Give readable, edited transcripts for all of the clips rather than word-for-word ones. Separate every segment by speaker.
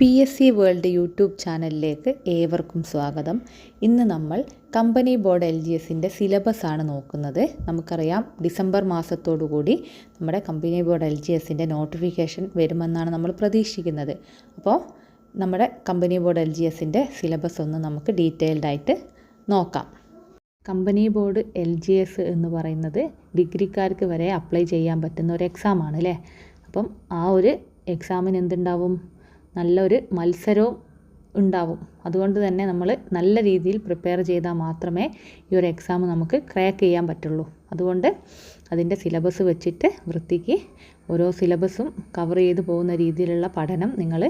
Speaker 1: PSC world YouTube ചാനലിലേക്ക് ഏവർക്കും സ്വാഗതം. ഇന്ന് നമ്മൾ കമ്പനി ബോർഡ് LGSൻ്റെ സിലബസ് ആണ് നോക്കുന്നത്. നമുക്കറിയാം ഡിസംബർ മാസത്തോടുകൂടി നമ്മുടെ കമ്പനി ബോർഡ് LGSൻ്റെ നോട്ടിഫിക്കേഷൻ വരുമെന്നാണ് നമ്മൾ പ്രതീക്ഷിക്കുന്നത്. അപ്പോൾ നമ്മുടെ കമ്പനി ബോർഡ് LGSൻ്റെ സിലബസ് ഒന്ന് നമുക്ക് ഡീറ്റെയിൽഡ് ആയിട്ട് നോക്കാം. കമ്പനി ബോർഡ് LGS എന്ന് പറയുന്നത് ഡിഗ്രിക്കാർക്ക് വരെ അപ്ലൈ ചെയ്യാൻ പറ്റുന്ന ഒരു എക്സാമാണ് അല്ലേ. അപ്പം ആ ഒരു എക്സാമിന് എന്തുണ്ടാവും, നല്ലൊരു മത്സരവും ഉണ്ടാവും. അതുകൊണ്ട് തന്നെ നമ്മൾ നല്ല രീതിയിൽ പ്രിപ്പയർ ചെയ്താൽ മാത്രമേ ഈ ഒരു എക്സാം നമുക്ക് ക്രാക്ക് ചെയ്യാൻ പറ്റുള്ളൂ. അതുകൊണ്ട് അതിൻ്റെ സിലബസ് വെച്ചിട്ട് വൃത്തിക്ക് ഓരോ സിലബസും കവർ ചെയ്ത് പോകുന്ന രീതിയിലുള്ള പഠനം നിങ്ങൾ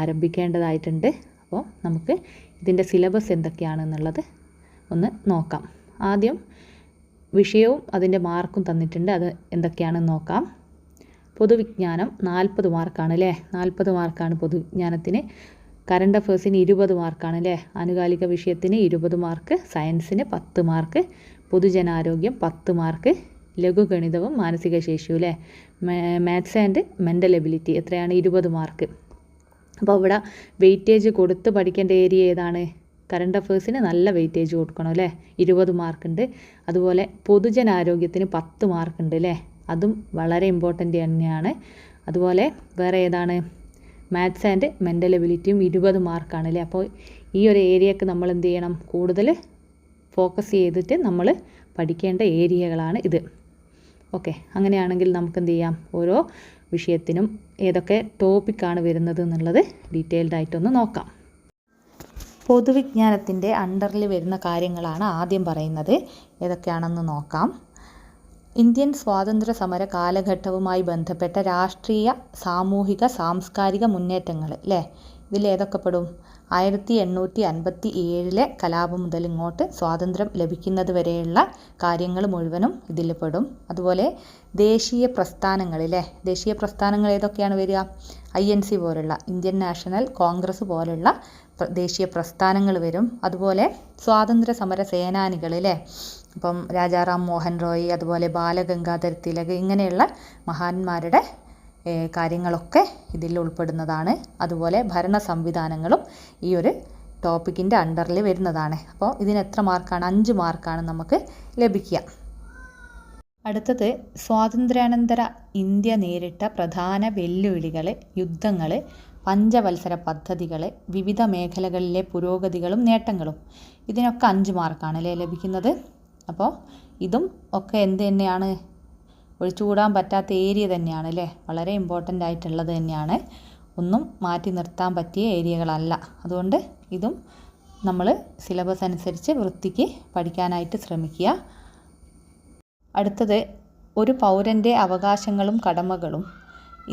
Speaker 1: ആരംഭിക്കേണ്ടതായിട്ടുണ്ട്. അപ്പോൾ നമുക്ക് ഇതിൻ്റെ സിലബസ് എന്തൊക്കെയാണെന്നുള്ളത് ഒന്ന് നോക്കാം. ആദ്യം വിഷയവും അതിൻ്റെ മാർക്കും തന്നിട്ടുണ്ട്, അത് എന്തൊക്കെയാണെന്ന് നോക്കാം. പൊതുവിജ്ഞാനം 40 മാർക്കാണ് അല്ലേ. 40 മാർക്കാണ് പൊതുവിജ്ഞാനത്തിന്. കറണ്ട് അഫേഴ്സിന് 20 മാർക്കാണ് അല്ലേ. ആനുകാലിക വിഷയത്തിന് 20 മാർക്ക്, സയൻസിന് 10 മാർക്ക്, പൊതുജനാരോഗ്യം 10 മാർക്ക്, ലഘുഗണിതവും മാനസിക ശേഷിയും അല്ലേ. മാത്സ് ആൻഡ് മെൻ്റൽ എബിലിറ്റി എത്രയാണ്, 20 മാർക്ക്. അപ്പോൾ ഇവിടെ വെയിറ്റേജ് കൊടുത്ത് പഠിക്കേണ്ട ഏരിയ ഏതാണ്? കറണ്ട് അഫേഴ്സിന് നല്ല വെയിറ്റേജ് കൊടുക്കണം അല്ലേ, 20 മാർക്കുണ്ട്. അതുപോലെ പൊതുജനാരോഗ്യത്തിന് 10 മാർക്കുണ്ട് അല്ലേ, അതും വളരെ ഇമ്പോർട്ടൻ്റ് തന്നെയാണ്. അതുപോലെ വേറെ ഏതാണ്, മാത്സ് ആൻഡ് മെൻ്റൽ എബിലിറ്റിയും 20 മാർക്കാണ് അല്ലേ. അപ്പോൾ ഈ ഒരു ഏരിയക്ക് നമ്മൾ എന്ത് ചെയ്യണം, കൂടുതൽ ഫോക്കസ് ചെയ്തിട്ട് നമ്മൾ പഠിക്കേണ്ട ഏരിയകളാണ് ഇത്. ഓക്കെ, അങ്ങനെയാണെങ്കിൽ നമുക്ക് എന്ത് ചെയ്യാം, ഓരോ വിഷയത്തിനും ഏതൊക്കെ ടോപ്പിക്കാണ് വരുന്നത് എന്നുള്ളത് ഡീറ്റെയിൽഡ് ആയിട്ടൊന്ന് നോക്കാം. പൊതുവിജ്ഞാനത്തിൻ്റെ അണ്ടറിൽ വരുന്ന കാര്യങ്ങളാണ് ആദ്യം പറയുന്നത്. ഏതൊക്കെയാണെന്ന് നോക്കാം. ഇന്ത്യൻ സ്വാതന്ത്ര്യ സമര കാലഘട്ടവുമായി ബന്ധപ്പെട്ട രാഷ്ട്രീയ, സാമൂഹിക, സാംസ്കാരിക മുന്നേറ്റങ്ങൾ അല്ലേ. ഇതിൽ ഏതൊക്കെ പെടും? 1857 കലാപം മുതൽ ഇങ്ങോട്ട് സ്വാതന്ത്ര്യം ലഭിക്കുന്നത് വരെയുള്ള കാര്യങ്ങൾ മുഴുവനും ഇതിൽ പെടും. അതുപോലെ ദേശീയ പ്രസ്ഥാനങ്ങൾ അല്ലേ. ദേശീയ പ്രസ്ഥാനങ്ങൾ ഏതൊക്കെയാണ് വരിക? INC പോലുള്ള, ഇന്ത്യൻ നാഷണൽ കോൺഗ്രസ് പോലുള്ള ദേശീയ പ്രസ്ഥാനങ്ങൾ വരും. അതുപോലെ സ്വാതന്ത്ര്യ സമര സേനാനികൾ അല്ലേ. ഇപ്പം രാജാറാം മോഹൻ റോയ്, അതുപോലെ ബാലഗംഗാധർ തിലക്, ഇങ്ങനെയുള്ള മഹാന്മാരുടെ കാര്യങ്ങളൊക്കെ ഇതിൽ ഉൾപ്പെടുന്നതാണ്. അതുപോലെ ഭരണ സംവിധാനങ്ങളും ഈ ഒരു ടോപ്പിക്കിൻ്റെ അണ്ടറിൽ വരുന്നതാണ്. അപ്പോൾ ഇതിന് എത്ര മാർക്കാണ്? 5 മാർക്കാണ് നമുക്ക് ലഭിക്കുക. അടുത്തത് സ്വാതന്ത്ര്യാനന്തര ഇന്ത്യ നേരിട്ട പ്രധാന വെല്ലുവിളികൾ, യുദ്ധങ്ങൾ, പഞ്ചവത്സര പദ്ധതികൾ, വിവിധ മേഖലകളിലെ പുരോഗതികളും നേട്ടങ്ങളും. ഇതിനൊക്കെ 5 മാർക്കാണ് അല്ലേ ലഭിക്കുന്നത്. അപ്പോൾ ഇതും ഒക്കെ എന്ത് തന്നെയാണ്, ഒഴിച്ചുകൂടാൻ പറ്റാത്ത ഏരിയ തന്നെയാണ് അല്ലേ. വളരെ ഇമ്പോർട്ടൻ്റ് ആയിട്ടുള്ളത് തന്നെയാണ്, ഒന്നും മാറ്റി നിർത്താൻ പറ്റിയ ഏരിയകളല്ല. അതുകൊണ്ട് ഇതും നമ്മൾ സിലബസ് അനുസരിച്ച് വൃത്തിക്ക് പഠിക്കാനായിട്ട് ശ്രമിക്കുക. അടുത്തത് ഒരു പൗരൻ്റെ അവകാശങ്ങളും കടമകളും,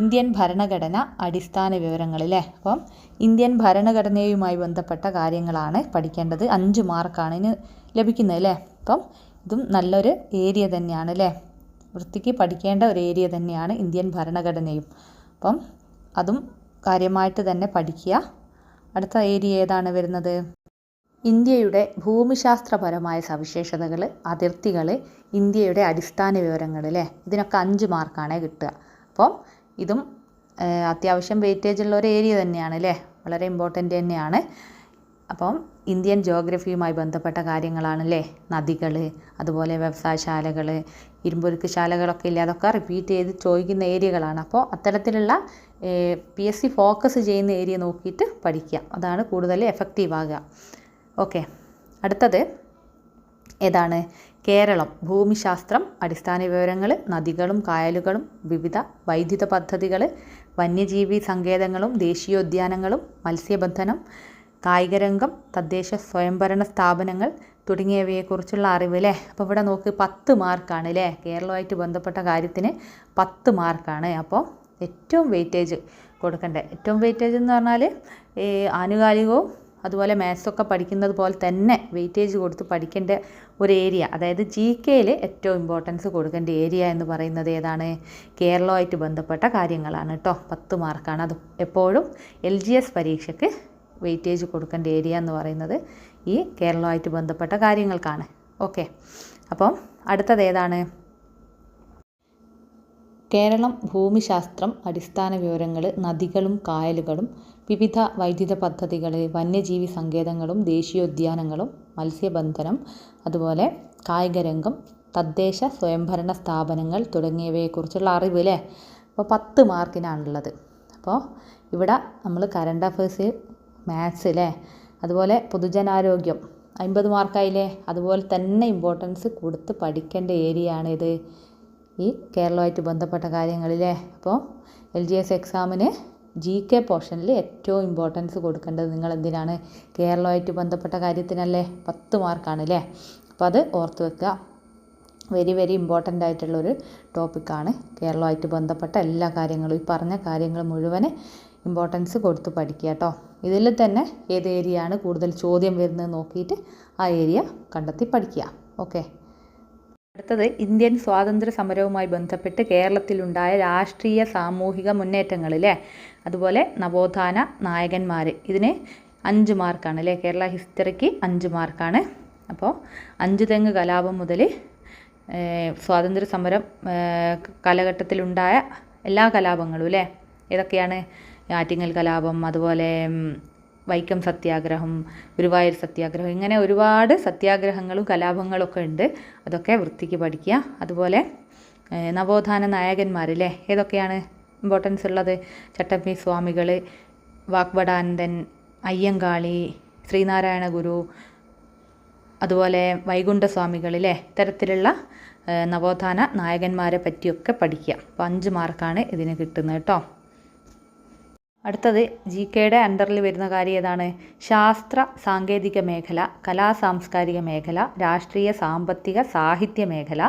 Speaker 1: ഇന്ത്യൻ ഭരണഘടന, അടിസ്ഥാന വിവരങ്ങൾ അല്ലേ. അപ്പം ഇന്ത്യൻ ഭരണഘടനയുമായി ബന്ധപ്പെട്ട കാര്യങ്ങളാണ് പഠിക്കേണ്ടത്. 5 മാർക്കാണ് ഇതിന് ലഭിക്കുന്നത് അല്ലേ. അപ്പം ഇതും നല്ലൊരു ഏരിയ തന്നെയാണ് അല്ലേ. വൃത്തിക്ക് പഠിക്കേണ്ട ഒരു ഏരിയ തന്നെയാണ് ഇന്ത്യൻ ഭരണഘടനയും. അപ്പം അതും കാര്യമായിട്ട് തന്നെ പഠിക്കുക. അടുത്ത ഏരിയ ഏതാണ് വരുന്നത്? ഇന്ത്യയുടെ ഭൂമിശാസ്ത്രപരമായ സവിശേഷതകൾ, അതിർത്തികൾ, ഇന്ത്യയുടെ അടിസ്ഥാന വിവരങ്ങൾ അല്ലേ. ഇതിനൊക്കെ 5 മാർക്കാണ് കിട്ടുക. അപ്പം ഇതും അത്യാവശ്യം വെയിറ്റേജ് ഉള്ള ഒരു ഏരിയ തന്നെയാണ് അല്ലേ, വളരെ ഇമ്പോർട്ടൻ്റ് തന്നെയാണ്. അപ്പം ഇന്ത്യൻ ജോഗ്രഫിയുമായി ബന്ധപ്പെട്ട കാര്യങ്ങളാണല്ലേ. നദികൾ, അതുപോലെ വ്യവസായശാലകൾ, ഇരുമ്പൊരുക്ക് ശാലകളൊക്കെ ഇല്ലേ, അതൊക്കെ റിപ്പീറ്റ് ചെയ്ത് ചോദിക്കുന്ന ഏരിയകളാണ്. അപ്പോൾ അത്തരത്തിലുള്ള PSC ഫോക്കസ് ചെയ്യുന്ന ഏരിയ നോക്കിയിട്ട് പഠിക്കുക, അതാണ് കൂടുതൽ എഫക്റ്റീവ് ആകുക. ഓക്കെ, അടുത്തത് ഏതാണ്? കേരളം, ഭൂമിശാസ്ത്രം, അടിസ്ഥാന വിവരങ്ങൾ, നദികളും കായലുകളും, വിവിധ വൈദ്യുത പദ്ധതികൾ, വന്യജീവി സങ്കേതങ്ങളും ദേശീയോദ്യാനങ്ങളും, മത്സ്യബന്ധനം, കായികരംഗം, തദ്ദേശ സ്വയംഭരണ സ്ഥാപനങ്ങൾ തുടങ്ങിയവയെക്കുറിച്ചുള്ള അറിവ് അല്ലേ. അപ്പോൾ ഇവിടെ നോക്ക് 10 മാർക്കാണ് അല്ലേ. കേരളവുമായിട്ട് ബന്ധപ്പെട്ട കാര്യത്തിന് 10 മാർക്കാണ്. അപ്പോൾ ഏറ്റവും വെയിറ്റേജ് കൊടുക്കേണ്ടത്, ഏറ്റവും വെയിറ്റേജ് എന്ന് പറഞ്ഞാൽ ആനുകാലികവും അതുപോലെ മാത്സൊക്കെ പഠിക്കുന്നത് പോലെ തന്നെ വെയിറ്റേജ് കൊടുത്ത് പഠിക്കേണ്ട ഒരു ഏരിയ, അതായത് GKയിൽ ഏറ്റവും ഇമ്പോർട്ടൻസ് കൊടുക്കേണ്ട ഏരിയ എന്ന് പറയുന്നത് ഏതാണ്? കേരളവുമായിട്ട് ബന്ധപ്പെട്ട കാര്യങ്ങളാണ് കേട്ടോ. 10 മാർക്കാണ്. അത് എപ്പോഴും LGS പരീക്ഷയ്ക്ക് വെയിറ്റേജ് കൊടുക്കേണ്ട ഏരിയ എന്ന് പറയുന്നത് ഈ കേരളവുമായിട്ട് ബന്ധപ്പെട്ട കാര്യങ്ങൾക്കാണ്. ഓക്കെ, അപ്പം അടുത്തത് ഏതാണ്? കേരളം ഭൂമിശാസ്ത്രം, അടിസ്ഥാന വിവരങ്ങൾ, നദികളും കായലുകളും, വിവിധ വൈദ്യുത പദ്ധതികൾ, വന്യജീവി സങ്കേതങ്ങളും ദേശീയോദ്യാനങ്ങളും, മത്സ്യബന്ധനം, അതുപോലെ കായികരംഗം, തദ്ദേശ സ്വയംഭരണ സ്ഥാപനങ്ങൾ തുടങ്ങിയവയെക്കുറിച്ചുള്ള അറിവ് അല്ലേ. അപ്പോൾ 10 മാർക്കിനാണുള്ളത്. അപ്പോൾ ഇവിടെ നമ്മൾ കറണ്ട് അഫയേഴ്സ്, മാത്സ് അല്ലേ, അതുപോലെ പൊതുജനാരോഗ്യം 50 മാർക്കായില്ലേ. അതുപോലെ തന്നെ ഇമ്പോർട്ടൻസ് കൊടുത്ത് പഠിക്കേണ്ട ഏരിയ ആണിത്, ഈ കേരളമായിട്ട് ബന്ധപ്പെട്ട കാര്യങ്ങളില്ലേ. അപ്പോൾ LGS എക്സാമിന് GK പോർഷനിൽ ഏറ്റവും ഇമ്പോർട്ടൻസ് കൊടുക്കേണ്ടത് നിങ്ങൾ എന്തിനാണ്? കേരളമായിട്ട് ബന്ധപ്പെട്ട കാര്യത്തിനല്ലേ. 10 മാർക്കാണല്ലേ. അപ്പോൾ അത് ഓർത്ത് വെക്കുക. വെരി വെരി ഇമ്പോർട്ടൻ്റ് ആയിട്ടുള്ളൊരു ടോപ്പിക്കാണ് കേരളമായിട്ട് ബന്ധപ്പെട്ട എല്ലാ കാര്യങ്ങളും. ഈ പറഞ്ഞ കാര്യങ്ങൾ മുഴുവൻ ഇമ്പോർട്ടൻസ് കൊടുത്ത് പഠിക്കുക കേട്ടോ. ഇതിൽ തന്നെ ഏത് ഏരിയ ആണ് കൂടുതൽ ചോദ്യം വരുന്നത് നോക്കിയിട്ട് ആ ഏരിയ കണ്ടെത്തി പഠിക്കുക. ഓക്കെ. അടുത്തത് ഇന്ത്യൻ സ്വാതന്ത്ര്യ സമരവുമായി ബന്ധപ്പെട്ട് കേരളത്തിലുണ്ടായ രാഷ്ട്രീയ സാമൂഹിക മുന്നേറ്റങ്ങളില്ലേ, അതുപോലെ നവോത്ഥാന നായകന്മാർ. ഇതിന് 5 മാർക്കാണ് അല്ലേ. കേരള ഹിസ്റ്ററിക്ക് 5 മാർക്കാണ്. അപ്പോൾ 5 തെങ്ങ് കലാപം മുതൽ സ്വാതന്ത്ര്യ സമരം കാലഘട്ടത്തിലുണ്ടായ എല്ലാ കലാപങ്ങളും അല്ലേ. ഏതൊക്കെയാണ്? ആറ്റിങ്ങൽ കലാപം, അതുപോലെ വൈക്കം സത്യാഗ്രഹം, ഗുരുവായൂർ സത്യാഗ്രഹം, ഇങ്ങനെ ഒരുപാട് സത്യാഗ്രഹങ്ങളും കലാപങ്ങളൊക്കെ ഉണ്ട്. അതൊക്കെ വൃത്തിക്ക് പഠിക്കുക. അതുപോലെ നവോത്ഥാന നായകന്മാരില്ലേ, ഏതൊക്കെയാണ് ഇമ്പോർട്ടൻസ് ഉള്ളത്? ചട്ടമ്പി സ്വാമികൾ, വാഗ്ഭടാനന്ദൻ, അയ്യങ്കാളി, ശ്രീനാരായണ ഗുരു, അതുപോലെ വൈകുണ്ഠസ്വാമികളില്ലേ. ഇത്തരത്തിലുള്ള നവോത്ഥാന നായകന്മാരെ പറ്റിയൊക്കെ പഠിക്കുക. അപ്പോൾ 5 മാർക്കാണ് ഇതിന് കിട്ടുന്നത് കേട്ടോ. അടുത്തത് GKയുടെ അണ്ടറിൽ വരുന്ന കാര്യം ഏതാണ്? ശാസ്ത്ര സാങ്കേതിക മേഖല, കലാ സാംസ്കാരിക മേഖല, രാഷ്ട്രീയ സാമ്പത്തിക സാഹിത്യ മേഖല,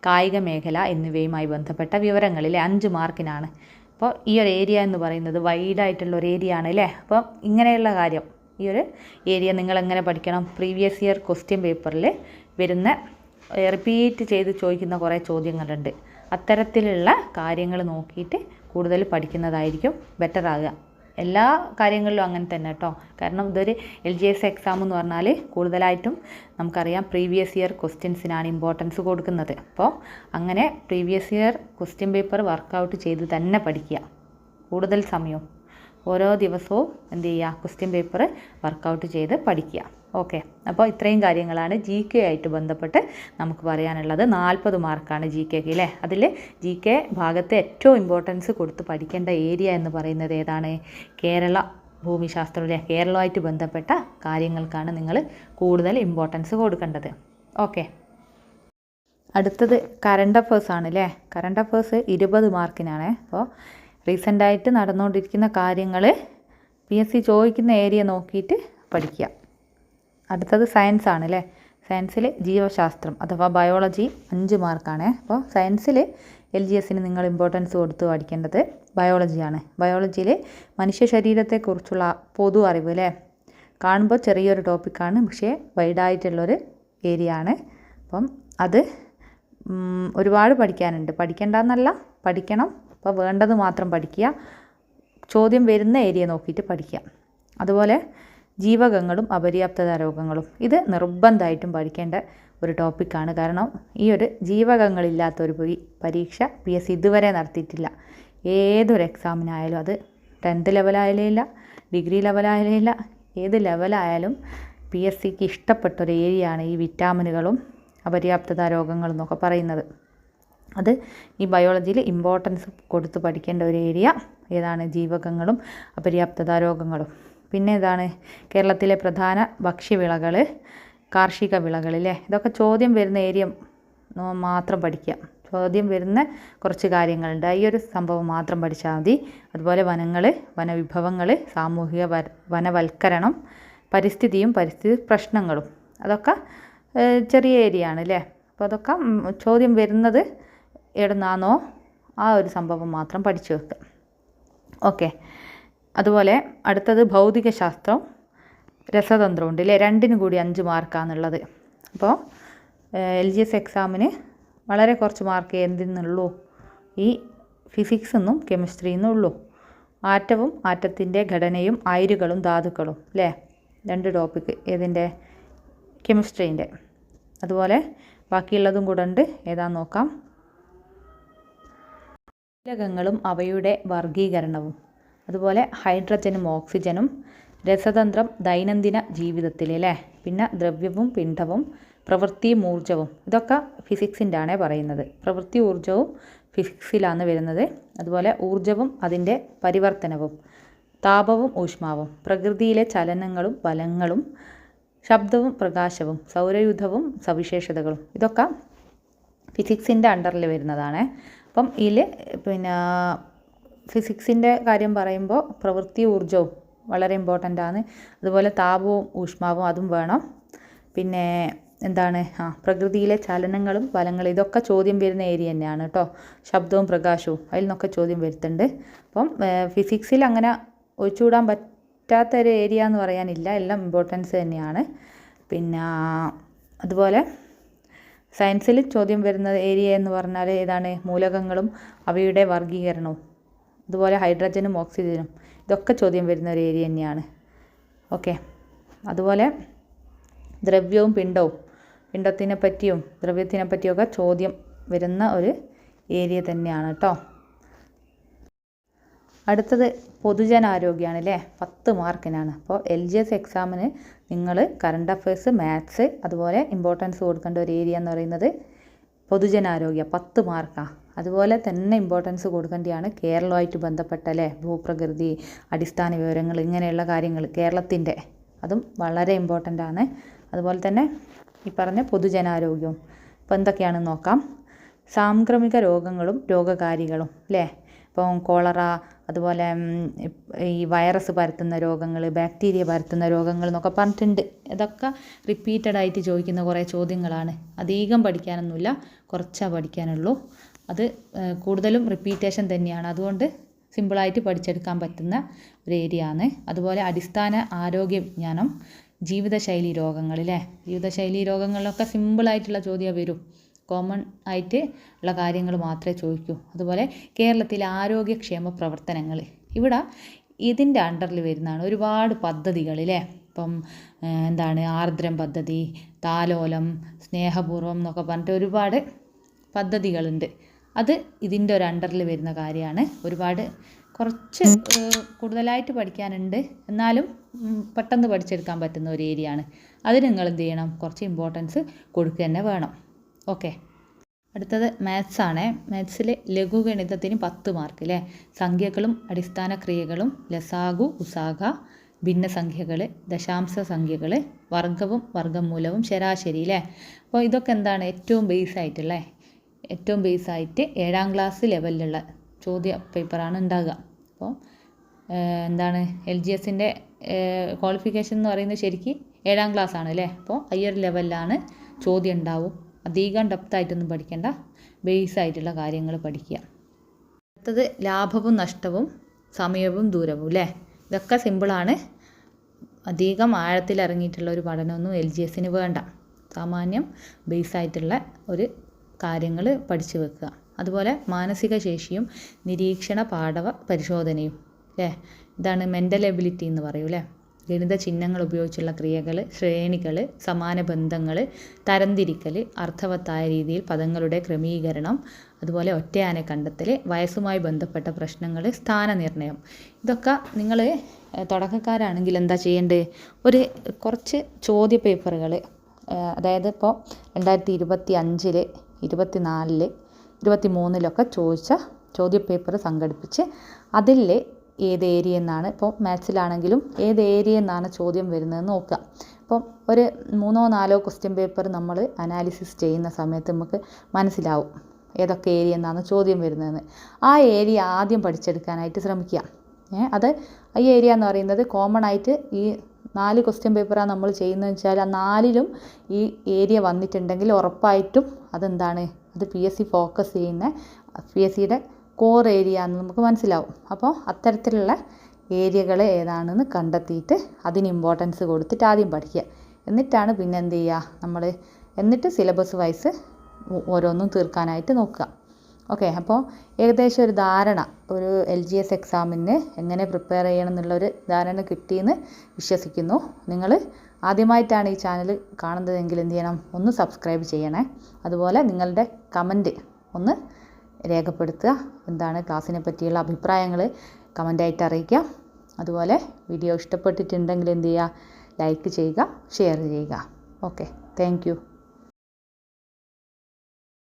Speaker 1: കായിക മേഖല എന്നിവയുമായി ബന്ധപ്പെട്ട വിവരങ്ങളിലെ 5 മാർക്കിനാണ്. അപ്പോൾ ഈ ഒരു ഏരിയ എന്ന് പറയുന്നത് വൈഡായിട്ടുള്ള ഒരു ഏരിയ ആണ് അല്ലേ. അപ്പോൾ ഇങ്ങനെയുള്ള കാര്യം, ഈ ഒരു ഏരിയ നിങ്ങൾ എങ്ങനെ പഠിക്കണം? പ്രീവിയസ് ഇയർ ക്വസ്റ്റ്യൻ പേപ്പറിൽ വരുന്ന റിപ്പീറ്റ് ചെയ്ത് ചോദിക്കുന്ന കുറേ ചോദ്യങ്ങളുണ്ട്. അത്തരത്തിലുള്ള കാര്യങ്ങൾ നോക്കിയിട്ട് കൂടുതൽ പഠിക്കുന്നതായിരിക്കും ബെറ്റർ ആകുക. എല്ലാ കാര്യങ്ങളിലും അങ്ങനെ തന്നെ കേട്ടോ. കാരണം ഇതൊരു LGS എക്സാം എന്ന് പറഞ്ഞാൽ കൂടുതലായിട്ടും നമുക്കറിയാം പ്രീവിയസ് ഇയർ ക്വസ്റ്റ്യൻസിനാണ് ഇമ്പോർട്ടൻസ് കൊടുക്കുന്നത്. അപ്പോൾ അങ്ങനെ previous year question paper work out ചെയ്ത് തന്നെ പഠിക്കുക. കൂടുതൽ സമയവും ഓരോ ദിവസവും എന്ത് ചെയ്യുക? ക്വസ്റ്റ്യൻ പേപ്പർ വർക്കൗട്ട് ചെയ്ത് പഠിക്കുക. ഓക്കെ. അപ്പോൾ ഇത്രയും കാര്യങ്ങളാണ് GK ആയിട്ട് ബന്ധപ്പെട്ട് നമുക്ക് പറയാനുള്ളത്. 40 മാർക്കാണ് GKക്ക് അല്ലേ. അതിൽ GK ഭാഗത്ത് ഏറ്റവും ഇമ്പോർട്ടൻസ് കൊടുത്ത് പഠിക്കേണ്ട ഏരിയ എന്ന് പറയുന്നത് ഏതാണ്? കേരള ഭൂമിശാസ്ത്രം അല്ലേ. കേരളമായിട്ട് ബന്ധപ്പെട്ട കാര്യങ്ങൾക്കാണ് നിങ്ങൾ കൂടുതൽ ഇമ്പോർട്ടൻസ് കൊടുക്കേണ്ടത്. ഓക്കെ. അടുത്തത് കറണ്ട് അഫേഴ്സ് ആണ് അല്ലേ. Current affairs 20 മാർക്കിനാണ്. അപ്പോൾ റീസെൻ്റായിട്ട് നടന്നുകൊണ്ടിരിക്കുന്ന കാര്യങ്ങൾ PSC ചോദിക്കുന്ന ഏരിയ നോക്കിയിട്ട് പഠിക്കുക. അടുത്തത് സയൻസ് ആണ് അല്ലേ. സയൻസിൽ ജീവശാസ്ത്രം അഥവാ ബയോളജി 5 മാർക്കാണ്. അപ്പോൾ സയൻസിൽ LGSന് നിങ്ങൾ ഇമ്പോർട്ടൻസ് കൊടുത്ത് പഠിക്കേണ്ടത് ബയോളജിയാണ്. ബയോളജിയിൽ മനുഷ്യ ശരീരത്തെക്കുറിച്ചുള്ള പൊതു അറിവ് അല്ലേ. കാണുമ്പോൾ ചെറിയൊരു ടോപ്പിക്കാണ്, പക്ഷേ വൈഡായിട്ടുള്ളൊരു ഏരിയ ആണ്. അപ്പം അത് ഒരുപാട് പഠിക്കാനുണ്ട്. പഠിക്കേണ്ടെന്നല്ല, പഠിക്കണം. അപ്പോൾ വേണ്ടത് മാത്രം പഠിക്കുക. ചോദ്യം വരുന്ന ഏരിയ നോക്കിയിട്ട് പഠിക്കുക. അതുപോലെ ജീവകങ്ങളും അപര്യാപ്തത രോഗങ്ങളും, ഇത് നിർബന്ധമായിട്ടും പഠിക്കേണ്ട ഒരു ടോപ്പിക്കാണ്. കാരണം ഈ ഒരു ജീവകങ്ങളില്ലാത്തൊരു പരീക്ഷ PSC ഇതുവരെ നടത്തിയിട്ടില്ല. ഏതൊരു എക്സാമിനായാലും, അത് 10th ലെവലായാലും ഇല്ല, ഡിഗ്രി ലെവലായാലും ഇല്ല, ഏത് ലെവലായാലും PSCക്ക് ഇഷ്ടപ്പെട്ടൊരു ഏരിയയാണ് ഈ വിറ്റാമിനുകളും അപര്യാപ്തത രോഗങ്ങളും എന്നൊക്കെ പറയുന്നത്. അത് ഈ ബയോളജിയിൽ ഇമ്പോർട്ടൻസ് കൊടുത്ത് പഠിക്കേണ്ട ഒരു ഏരിയ ഏതാണ്? ജീവകങ്ങളും അപര്യാപ്തത രോഗങ്ങളും. പിന്നെ ഏതാണ്? കേരളത്തിലെ പ്രധാന ഭക്ഷ്യവിളകൾ, കാർഷിക വിളകളില്ലേ. ഇതൊക്കെ ചോദ്യം വരുന്ന ഏരിയ മാത്രം പഠിക്കുക. ചോദ്യം വരുന്ന കുറച്ച് കാര്യങ്ങളുണ്ട്, ഈ ഒരു സംഭവം മാത്രം പഠിച്ചാൽ മതി. അതുപോലെ വനങ്ങൾ, വനവിഭവങ്ങൾ, സാമൂഹിക വനവൽക്കരണം, പരിസ്ഥിതിയും പരിസ്ഥിതി പ്രശ്നങ്ങളും, അതൊക്കെ ചെറിയ ഏരിയ ആണ് അല്ലേ. അപ്പോൾ അതൊക്കെ ചോദ്യം വരുന്നത് എവിടുന്നാണോ ആ ഒരു സംഭവം മാത്രം പഠിച്ചു വെക്കുക. ഓക്കെ. അതുപോലെ അടുത്തത് ഭൗതിക ശാസ്ത്രം, രസതന്ത്രം ഉണ്ട് അല്ലേ. രണ്ടിനും കൂടി 5 മാർക്കാണുള്ളത്. അപ്പോൾ LGS എക്സാമിന് വളരെ കുറച്ച് മാർക്ക് എന്തിനുള്ളൂ? ഈ ഫിസിക്സ് എന്നും കെമിസ്ട്രി എന്നും ഉള്ളൂ. ആറ്റവും ആറ്റത്തിൻ്റെ ഘടനയും അയിരുകളും ധാതുക്കളും അല്ലേ. 2 ടോപ്പിക്ക്. ഏതിൻ്റെ? കെമിസ്ട്രീൻ്റെ. അതുപോലെ ബാക്കിയുള്ളതും കൂടെ ഉണ്ട്. ഏതാണെന്ന് നോക്കാം. മൂലകങ്ങളും അവയുടെ വർഗീകരണവും, അതുപോലെ ഹൈഡ്രജനും ഓക്സിജനും, രസതന്ത്രം ദൈനംദിന ജീവിതത്തിൽ അല്ലേ, പിന്നെ ദ്രവ്യവും പിണ്ഡവും, പ്രവൃത്തിയും ഊർജ്ജവും, ഇതൊക്കെ ഫിസിക്സിൻ്റെ ആണ് പറയുന്നത്. പ്രവൃത്തി ഊർജ്ജവും ഫിസിക്സിലാണ് വരുന്നത്. അതുപോലെ ഊർജ്ജവും അതിൻ്റെ പരിവർത്തനവും, താപവും ഊഷ്മാവും, പ്രകൃതിയിലെ ചലനങ്ങളും ബലങ്ങളും, ശബ്ദവും പ്രകാശവും, സൗരയൂഥവും സവിശേഷതകളും, ഇതൊക്കെ ഫിസിക്സിൻ്റെ അണ്ടറിൽ വരുന്നതാണ്. അപ്പം ഇതിൽ പിന്നെ ഫിസിക്സിൻ്റെ കാര്യം പറയുമ്പോൾ പ്രവൃത്തി ഊർജ്ജവും വളരെ ഇമ്പോർട്ടൻ്റ് ആണ്. അതുപോലെ താപവും ഊഷ്മാവും അതും വേണം. പിന്നെ എന്താണ് പ്രകൃതിയിലെ ചലനങ്ങളും ബലങ്ങളും, ഇതൊക്കെ ചോദ്യം വരുന്ന ഏരിയ തന്നെയാണ് കേട്ടോ. ശബ്ദവും പ്രകാശവും അതിൽ നിന്നൊക്കെ ചോദ്യം വരുത്തുന്നുണ്ട്. അപ്പം ഫിസിക്സിൽ അങ്ങനെ ഒഴിച്ചുകൂടാൻ പറ്റാത്തൊരു ഏരിയ എന്ന് പറയാനില്ല, എല്ലാം ഇമ്പോർട്ടൻസ് തന്നെയാണ്. പിന്നെ അതുപോലെ സയൻസിൽ ചോദ്യം വരുന്ന ഏരിയ എന്ന് പറഞ്ഞാൽ ഏതാണ്? മൂലകങ്ങളും അവയുടെ വർഗീകരണവും, അതുപോലെ ഹൈഡ്രജനും ഓക്സിജനും, ഇതൊക്കെ ചോദ്യം വരുന്ന ഒരു ഏരിയ തന്നെയാണ്. ഓക്കെ. അതുപോലെ ദ്രവ്യവും പിണ്ഡവും, പിണ്ഡത്തിനെ പറ്റിയും ദ്രവ്യത്തിനെ പറ്റിയൊക്കെ ചോദ്യം വരുന്ന ഒരു ഏരിയ തന്നെയാണ് കേട്ടോ. അടുത്തത് പൊതുജനാരോഗ്യമാണ് അല്ലേ, 10 മാർക്കിനാണ്. അപ്പോൾ LGS എക്സാമിന് നിങ്ങൾ കറണ്ട് അഫയേഴ്സ്, മാത്സ്, അതുപോലെ ഇമ്പോർട്ടൻസ് കൊടുക്കേണ്ട ഒരു ഏരിയ എന്ന് പറയുന്നത് പൊതുജനാരോഗ്യം, 10 മാർക്കാണ്. അതുപോലെ തന്നെ ഇമ്പോർട്ടൻസ് കൊടുക്കേണ്ടതാണ് കേരളവുമായിട്ട് ബന്ധപ്പെട്ട അല്ലേ, ഭൂപ്രകൃതി, അടിസ്ഥാന വിവരങ്ങൾ, ഇങ്ങനെയുള്ള കാര്യങ്ങൾ കേരളത്തിൻ്റെ, അതും വളരെ ഇമ്പോർട്ടൻ്റ് ആണ്. അതുപോലെ തന്നെ ഈ പറഞ്ഞ പൊതുജനാരോഗ്യവും. ഇപ്പോൾ എന്തൊക്കെയാണെന്ന് നോക്കാം. സാംക്രമിക രോഗങ്ങളും രോഗകാരികളും അല്ലേ, ഇപ്പം കോളറ, അതുപോലെ ഈ വൈറസ് പരത്തുന്ന രോഗങ്ങൾ, ബാക്ടീരിയ പരത്തുന്ന രോഗങ്ങൾ എന്നൊക്കെ പറഞ്ഞിട്ടുണ്ട്. ഇതൊക്കെ റിപ്പീറ്റഡ് ആയിട്ട് ചോദിക്കുന്ന കുറേ ചോദ്യങ്ങളാണ്. അധികം പഠിക്കാനൊന്നുമില്ല, കുറച്ചാണ് പഠിക്കാനുള്ളൂ. അത് കൂടുതലും റിപ്പീറ്റേഷൻ തന്നെയാണ്. അതുകൊണ്ട് സിമ്പിളായിട്ട് പഠിച്ചെടുക്കാൻ പറ്റുന്ന ഒരു ഏരിയ ആണ്. അതുപോലെ അടിസ്ഥാന ആരോഗ്യ വിജ്ഞാനം, ജീവിതശൈലി രോഗങ്ങൾ അല്ലേ, ജീവിതശൈലി രോഗങ്ങളിലൊക്കെ സിമ്പിളായിട്ടുള്ള ചോദ്യം വരും. കോമൺ ആയിട്ട് ഉള്ള കാര്യങ്ങൾ മാത്രമേ ചോദിക്കൂ. അതുപോലെ കേരളത്തിലെ ആരോഗ്യക്ഷേമ പ്രവർത്തനങ്ങൾ, ഇവിടെ ഇതിൻ്റെ അണ്ടറിൽ വരുന്നതാണ് ഒരുപാട് പദ്ധതികൾ അല്ലേ. ഇപ്പം എന്താണ് ആർദ്രം പദ്ധതി, താലോലം, സ്നേഹപൂർവ്വം എന്നൊക്കെ പറഞ്ഞിട്ട് ഒരുപാട് പദ്ധതികളുണ്ട്. അത് ഇതിൻ്റെ ഒരു അണ്ടറിൽ വരുന്ന കാര്യമാണ്. ഒരുപാട് കുറച്ച് കൂടുതലായിട്ട് പഠിക്കാനുണ്ട്, എന്നാലും പെട്ടെന്ന് പഠിച്ചെടുക്കാൻ പറ്റുന്ന ഒരു ഏരിയ ആണ്. അതിന് നിങ്ങൾ എന്ത് ചെയ്യണം? കുറച്ച് ഇമ്പോർട്ടൻസ് കൊടുക്കുക തന്നെ വേണം. ഓക്കെ. അടുത്തത് മാത്സ് ആണ്. മാത്സിൽ ലഘുഗണിതത്തിന് 10 മാർക്ക് അല്ലേ. സംഖ്യകളും അടിസ്ഥാന ക്രിയകളും, ലസാഗു, ഉസാഗ, ഭിന്നസംഖ്യകൾ, ദശാംശ സംഖ്യകൾ, വർഗവും വർഗ്ഗമൂലവും, ശരാശരി അല്ലേ. അപ്പോൾ ഇതൊക്കെ എന്താണ് ഏറ്റവും ബേസായിട്ടുള്ള, ഏറ്റവും ബേസായിട്ട് 7ാം ക്ലാസ് ലെവലിലുള്ള ചോദ്യ പേപ്പറാണ് ഉണ്ടാകുക. അപ്പോൾ എന്താണ് LGSൻ്റെ ക്വാളിഫിക്കേഷൻ എന്ന് പറയുന്നത് ശരിക്കും 7ാം ക്ലാസ് ആണ് അല്ലേ. അപ്പോൾ ഹയർ ലെവലിലാണ് ചോദ്യം ഉണ്ടാവും. അധികം ഡെപ്തായിട്ടൊന്നും പഠിക്കേണ്ട, ബേസായിട്ടുള്ള കാര്യങ്ങൾ പഠിക്കുക. അടുത്തത് ലാഭവും നഷ്ടവും, സമയവും ദൂരവും അല്ലേ. ഇതൊക്കെ സിമ്പിളാണ്. അധികം ആഴത്തിൽ ഇറങ്ങിയിട്ടുള്ള ഒരു പഠനമൊന്നും LGSന് വേണ്ട. സാമാന്യം ബേസായിട്ടുള്ള ഒരു കാര്യങ്ങൾ പഠിച്ചു വെക്കുക. അതുപോലെ മാനസിക ശേഷിയും നിരീക്ഷണ പാഠവ പരിശോധനയും അല്ലേ. ഇതാണ് മെൻ്റൽ എബിലിറ്റി എന്ന് പറയും അല്ലേ. ഗണിത ചിഹ്നങ്ങൾ ഉപയോഗിച്ചുള്ള ക്രിയകൾ, ശ്രേണികൾ, സമാന ബന്ധങ്ങൾ, തരംതിരിക്കൽ, അർത്ഥവത്തായ രീതിയിൽ പദങ്ങളുടെ ക്രമീകരണം, അതുപോലെ ഒറ്റയാനെ കണ്ടെത്തൽ, വയസ്സുമായി ബന്ധപ്പെട്ട പ്രശ്നങ്ങൾ, സ്ഥാനനിർണ്ണയം. ഇതൊക്കെ നിങ്ങൾ തുടക്കക്കാരാണെങ്കിൽ എന്താ ചെയ്യേണ്ടത്? ഒരു കുറച്ച് ചോദ്യ പേപ്പറുകൾ, അതായത് ഇപ്പോൾ 2025, 24, 23 ചോദിച്ച ചോദ്യ പേപ്പർ സംഘടിപ്പിച്ച് അതിൽ ഏത് ഏരിയ എന്നാണ്, ഇപ്പോൾ മാത്സിലാണെങ്കിലും ഏത് ഏരിയ എന്നാണ് ചോദ്യം വരുന്നതെന്ന് നോക്കുക. അപ്പം ഒരു 3-4 ക്വസ്റ്റ്യൻ പേപ്പർ നമ്മൾ അനാലിസിസ് ചെയ്യുന്ന സമയത്ത് നമുക്ക് മനസ്സിലാവും ഏതൊക്കെ ഏരിയ എന്നാണ് ചോദ്യം വരുന്നതെന്ന്. ആ ഏരിയ ആദ്യം പഠിച്ചെടുക്കാനായിട്ട് ശ്രമിക്കുക. അത് ഈ ഏരിയ എന്ന് പറയുന്നത് കോമൺ ആയിട്ട് ഈ 4 ക്വസ്റ്റ്യൻ പേപ്പറാണ് നമ്മൾ ചെയ്യുന്നതെന്ന് വെച്ചാൽ ആ 4ലും ഈ ഏരിയ വന്നിട്ടുണ്ടെങ്കിൽ ഉറപ്പായിട്ടും അതെന്താണ്, അത് PSC ഫോക്കസ് ചെയ്യുന്ന PSCയുടെ കോർ ഏരിയ എന്ന് നമുക്ക് മനസ്സിലാവും. അപ്പോൾ അത്തരത്തിലുള്ള ഏരിയകൾ ഏതാണെന്ന് കണ്ടെത്തിയിട്ട് അതിന് ഇമ്പോർട്ടൻസ് കൊടുത്തിട്ട് ആദ്യം പഠിക്കുക. എന്നിട്ടാണ് പിന്നെ എന്ത് ചെയ്യുക എന്നിട്ട് സിലബസ് വൈസ് ഓരോന്നും തീർക്കാനായിട്ട് നോക്കുക. ഓക്കെ. അപ്പോൾ ഏകദേശം ഒരു ധാരണ, ഒരു LGS എക്സാമിന് എങ്ങനെ പ്രിപ്പയർ ചെയ്യണം എന്നുള്ളൊരു ധാരണ കിട്ടിയെന്ന് വിശ്വസിക്കുന്നു. നിങ്ങൾ ആദ്യമായിട്ടാണ് ഈ ചാനൽ കാണുന്നതെങ്കിൽ എന്ത് ചെയ്യണം? ഒന്ന് സബ്സ്ക്രൈബ് ചെയ്യണേ. അതുപോലെ നിങ്ങളുടെ കമൻറ്റ് ഒന്ന് രേഖപ്പെടുത്തുക. എന്താണ് ക്ലാസ്സിനെ പറ്റിയുള്ള അഭിപ്രായങ്ങൾ കമൻ്റായിട്ട് അറിയിക്കുക. അതുപോലെ വീഡിയോ ഇഷ്ടപ്പെട്ടിട്ടുണ്ടെങ്കിൽ എന്ത് ചെയ്യുക, ലൈക്ക് ചെയ്യുക, ഷെയർ ചെയ്യുക. Okay, thank you.